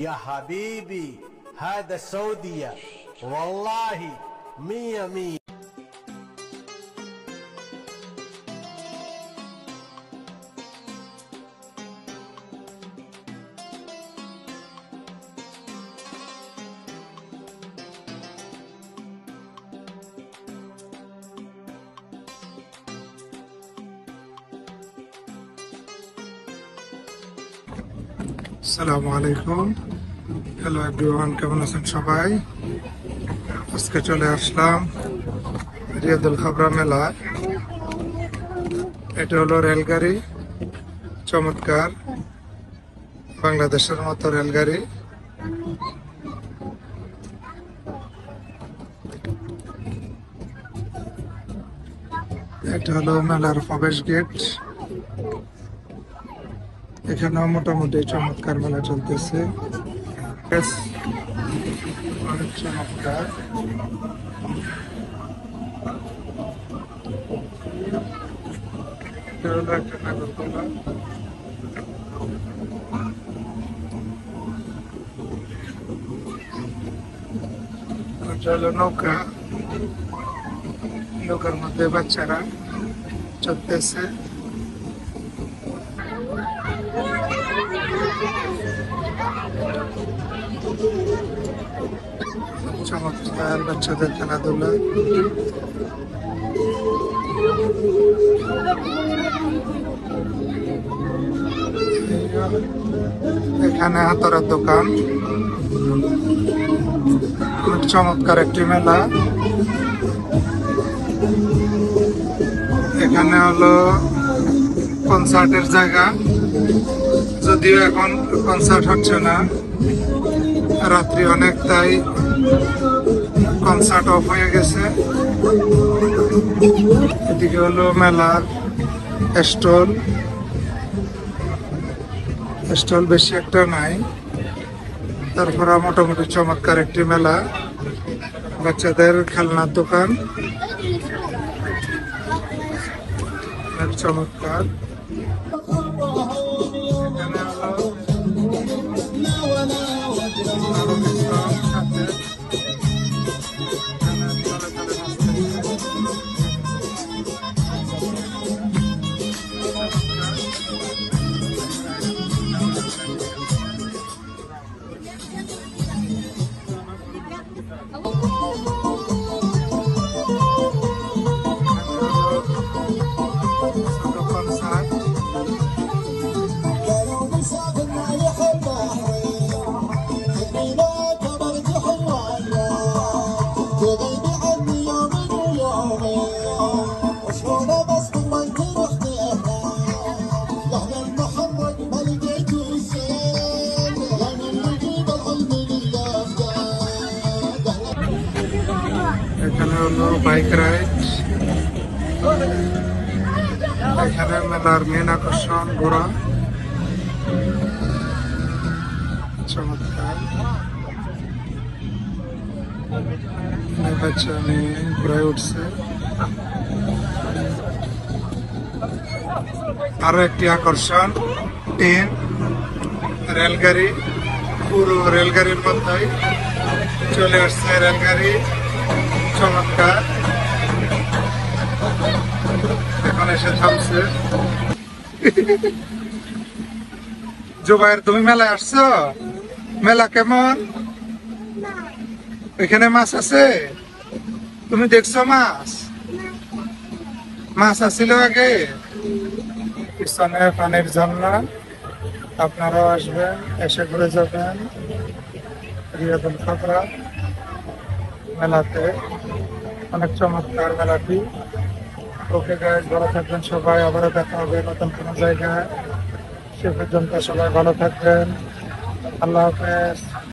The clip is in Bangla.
يا حبيبي هذا سعودية والله مية مية. আসসালামু আলাইকুম। হ্যালো এভরিওয়ান, কেমন আছেন সবাই? আজকে চলে আসলাম রিয়াদুল খাবরা মেলা। এটা হলো রেলগাড়ি, চমৎকার বাংলাদেশের মতো রেলগাড়ি। এটা হলো মেলার প্রবেশ গেট। এখানেও মোটামুটি চমৎকার মেলা চলতেছে, অনেক চমৎকার। একটা নাগরদোলা, নৌকা, নৌকার মধ্যে বাচ্চারা চলতেছে। চমৎকার বাচ্চাদের খেলাধুলা। এখানে হাতরের দোকান, খুব চমৎকার একটি মেলা। এখানে হলো কনসার্টের জায়গা, যদিও এখন কনসার্ট হচ্ছে না, রাত্রি অনেক, তাই কনসার্ট অফ হয়ে গেছে। এদিকে হলো মেলার স্টল, স্টল বেশি একটা নাই, তারপরে মোটামুটি চমৎকার একটি মেলা। বাচ্চাদের খেলনার দোকান, চমৎকার। এখানে হলো বাইক রাইড। এখানে মেলার মেন আকর্ষণ ঘোড়া, চমৎকার। বাচ্চা মেয়ে ঘোড়ায় উঠছে। আরো একটি আকর্ষণ ট্রেন, রেলগাড়ি, পুরো রেলগাড়ির মধ্যেই চলে আসছে রেলগাড়ি, চমৎকার। এখন এসে থামছে। জুবাইর, তুমি মেলায় আসছো? মেলা কেমন? এখানে মাছ আছে? তুমি দেখছো মাছ? মাছ আসছিল আগে? পিছনে পানির ঝর্ণা, আপনারাও আসবেন, এসে ঘুরে যাবেন রিয়াদুল খাবরা মেলাতে। অনেক চমৎকার মেলাটি। ওকে গাইস, ভালো থাকবেন সবাই, আবারও দেখা হবে নতুন কোনো জায়গায়। সে পর্যন্ত সবাই ভালো থাকবেন, আল্লাহ হাফেজ।